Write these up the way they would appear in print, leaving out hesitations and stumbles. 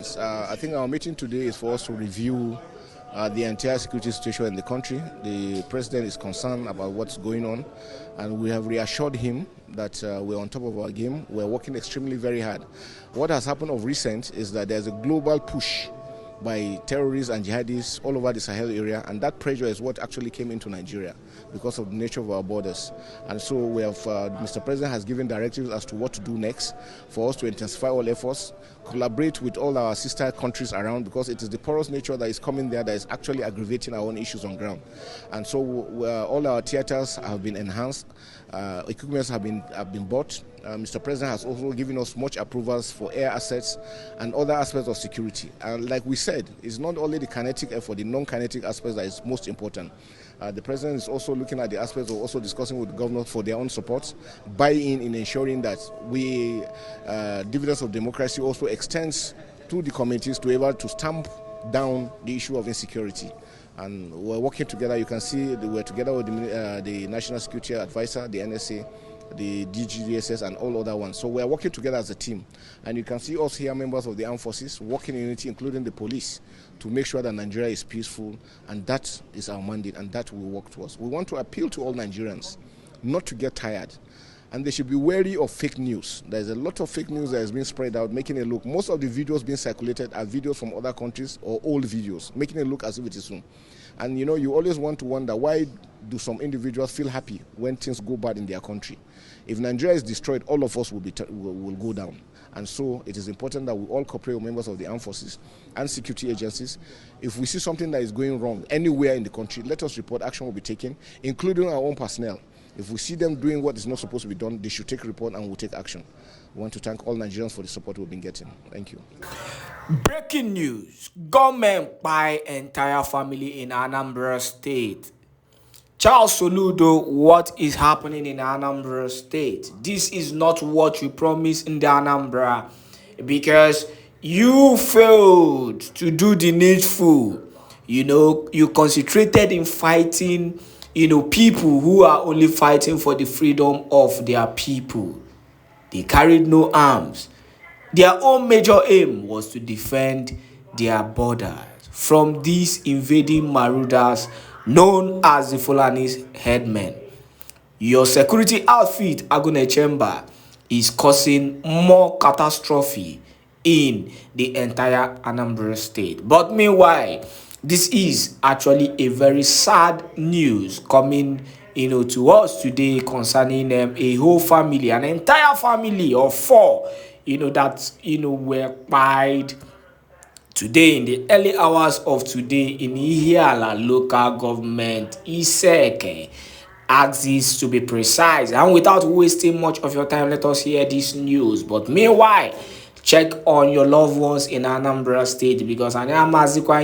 I think our meeting today is for us to review the entire security situation in the country. The president is concerned about what's going on, and we have reassured him that we're on top of our game. We're working extremely very hard. What has happened of recent is that there's a global push by terrorists and jihadists all over the Sahel area, and that pressure is what actually came into Nigeria because of the nature of our borders. And so we have, Mr. President has given directives as to what to do next for us to intensify all efforts, collaborate with all our sister countries around, because it is the porous nature that is coming there that is actually aggravating our own issues on ground. And so all our theaters have been enhanced, equipments have been bought. Mr. President has also given us much approvals for air assets and other aspects of security. And like we said, it's not only the kinetic effort, the non-kinetic aspects that is most important. The President is also looking at the aspects of also discussing with governors for their own support, buy-in in ensuring that we, dividends of democracy also extends to the communities to be able to stamp down the issue of insecurity. And we're working together. You can see we're together with the National Security Advisor, the NSA, the DGDSS, and all other ones. So we are working together as a team. And you can see us here, members of the armed forces, working in unity, including the police, to make sure that Nigeria is peaceful. And that is our mandate, and that we work towards. We want to appeal to all Nigerians not to get tired. And they should be wary of fake news. There's a lot of fake news that has been spread out, making it look, most of the videos being circulated are videos from other countries or old videos, making it look as if it is soon. And you know, you always want to wonder, why do some individuals feel happy when things go bad in their country? If Nigeria is destroyed, all of us will go down. And so it is important that we all cooperate with members of the armed forces and security agencies. If we see something that is going wrong anywhere in the country, let us report. Action will be taken, including our own personnel. If we see them doing what is not supposed to be done, they should take a report and we'll take action. We want to thank all Nigerians for the support we've been getting. Thank you. Breaking news. Government buy entire family in Anambra State. Charles Soludo, what is happening in Anambra State? This is not what you promised in the Anambra, because you failed to do the needful. You know, you concentrated in fighting, people who are only fighting for the freedom of their people. They carried no arms. Their own major aim was to defend their borders from these invading marauders known as the Fulani's headmen. Your security outfit, Agune Chamber, is causing more catastrophe in the entire Anambra State. But meanwhile, this is actually a very sad news coming to us today concerning a whole family, an entire family of 4 that were pied today in the early hours of today in Ihiala local government, Iseke, axis to be precise. And without wasting much of your time, let us hear this news. But meanwhile, check on your loved ones in Anambra State, because Anambra,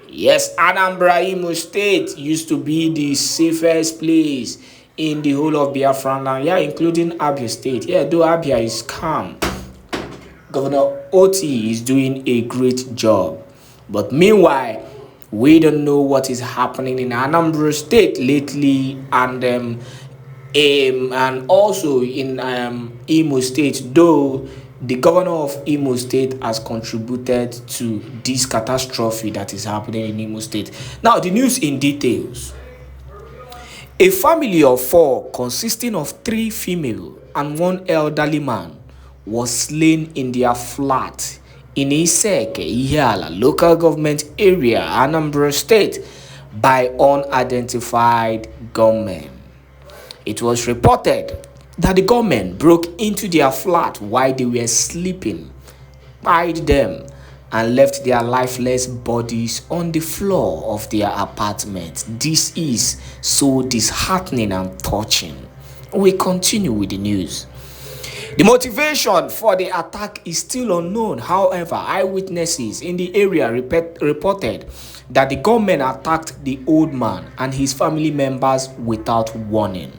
yes, Anambra Imo State used to be the safest place in the whole of Biafra land, including Abia State. Though Abia is calm, Governor Oti is doing a great job. But meanwhile, we don't know what is happening in Anambra State lately, and also in Imo State, though the governor of Imo State has contributed to this catastrophe that is happening in Imo State. Now, the news in details. A family of 4 consisting of 3 female and 1 elderly man was slain in their flat in Iseke, Ihiala local government area, Anambra State, by unidentified gunmen. It was reported that the gunmen broke into their flat while they were sleeping, tied them, and left their lifeless bodies on the floor of their apartment. This is so disheartening and touching. We continue with the news. The motivation for the attack is still unknown. However, eyewitnesses in the area reported that the gunmen attacked the old man and his family members without warning.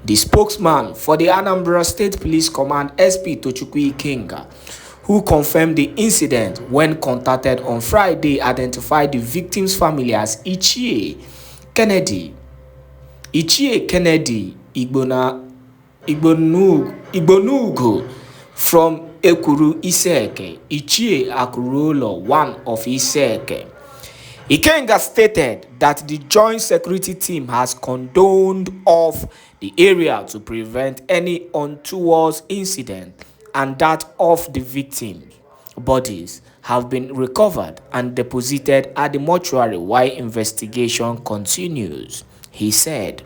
The spokesman for the Anambra State Police Command, SP Tochukwu Ikenga, who confirmed the incident when contacted on Friday, identified the victim's family as Ichie Kennedy Igbonugo from Ekuru Iseke, Ichie Akurolo, one of Iseke. Ikenga stated that the joint security team has condoned off the area to prevent any untoward incident and that of the victims' bodies have been recovered and deposited at the mortuary while investigation continues, he said.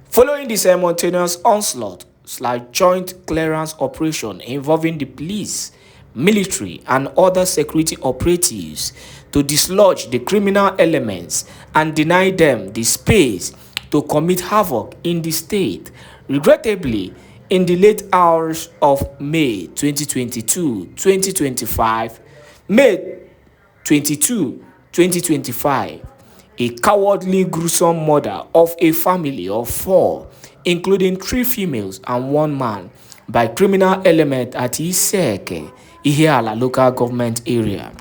Following the simultaneous onslaught / joint clearance operation involving the police, military, and other security operatives to dislodge the criminal elements and deny them the space to commit havoc in the state, regrettably, in the late hours of May 2025, a cowardly, gruesome murder of a family of 4, including 3 females and 1 man, by criminal element at Iseke, Ihiala local government area.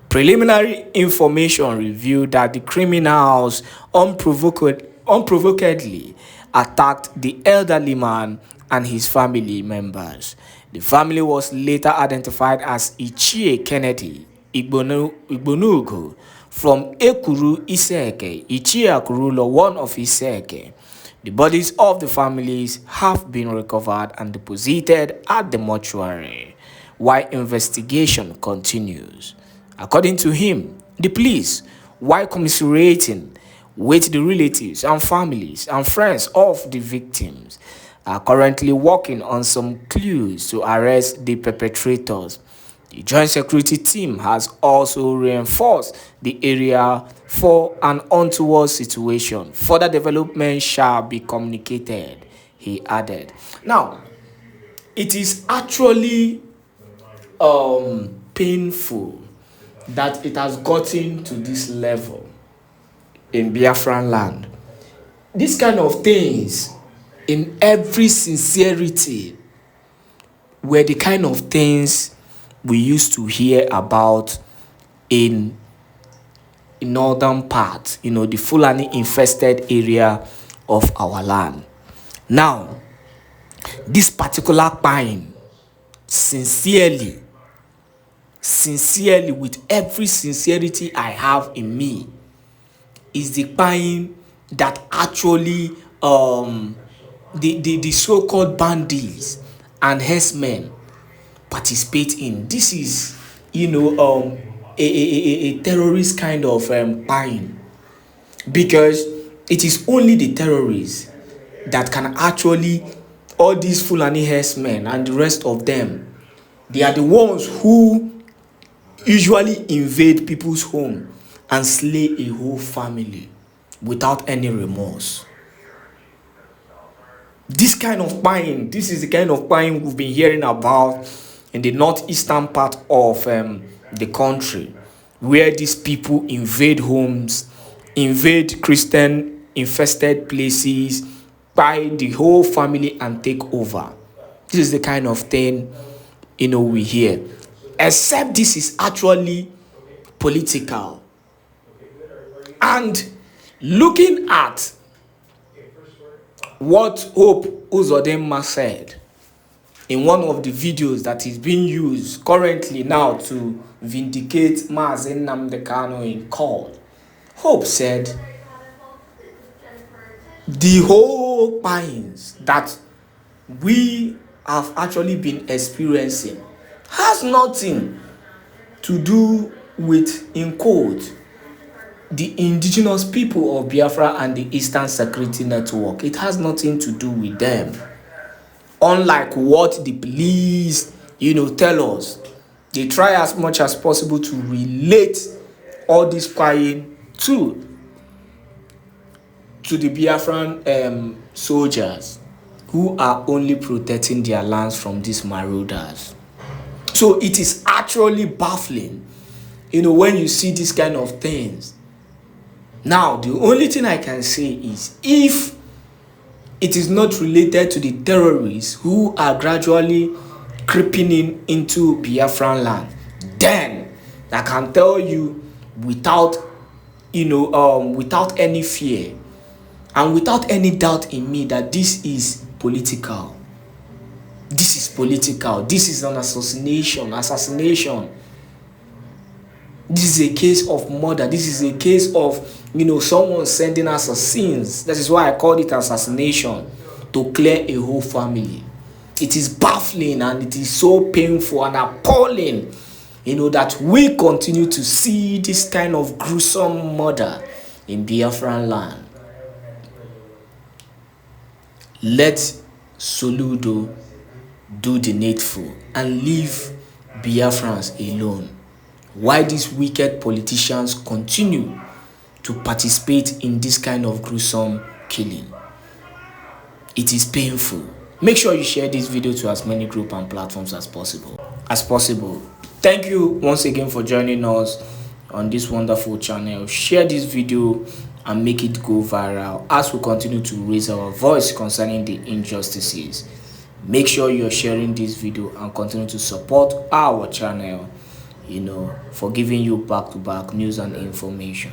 Preliminary information revealed that the criminals unprovokedly attacked the elderly man and his family members. The family was later identified as Ichie Kennedy Igbonugo from Ekuru Iseke, Ichie Akurulo, one of Iseke. The bodies of the families have been recovered and deposited at the mortuary, while investigation continues. According to him, the police, while commiserating with the relatives and families and friends of the victims, are currently working on some clues to arrest the perpetrators. The Joint Security Team has also reinforced the area for an untoward situation. Further development shall be communicated, he added. Now, it is actually painful that it has gotten to this level in Biafran land. These kind of things, in every sincerity, were the kind of things we used to hear about in northern part, the Fulani infested area of our land. Now, this particular pine, sincerely, with every sincerity I have in me, is the pine that actually the so-called bandits and herdsmen participate in. This is, a terrorist kind of pine, because it is only the terrorists that can actually, all these Fulani herdsmen and the rest of them, they are the ones who usually invade people's home and slay a whole family without any remorse. This is the kind of pine we've been hearing about in the northeastern part of the country, where these people invade homes, invade Christian infested places, buy the whole family and take over. This is the kind of thing we hear. Except this is actually political. And looking at what Hope Uzodinma said in one of the videos that is being used currently now to vindicate Mazen Nnamdi Kanu in court, Hope said the whole pains that we have actually been experiencing has nothing to do with, in quote, the indigenous people of Biafra and the Eastern Security Network. It has nothing to do with them. Unlike what the police, tell us, they try as much as possible to relate all this crying to the Biafran soldiers who are only protecting their lands from these marauders. So it is actually baffling, when you see these kind of things. Now, the only thing I can say is, if it is not related to the terrorists who are gradually creeping into Biafran land, then I can tell you without any fear and without any doubt in me that this is political. This is political. This is an assassination. This is a case of murder. This is a case of, someone sending assassins. That is why I called it assassination, to clear a whole family. It is baffling and it is so painful and appalling, that we continue to see this kind of gruesome murder in Biafran land. Let Soludo do the needful and leave Biafrans alone. Why these wicked politicians continue to participate in this kind of gruesome killing? It is painful. Make sure you share this video to as many groups and platforms as possible. Thank you once again for joining us on this wonderful channel. Share this video and make it go viral as we continue to raise our voice concerning the injustices. Make sure you're sharing this video and continue to support our channel, for giving you back-to-back news and information.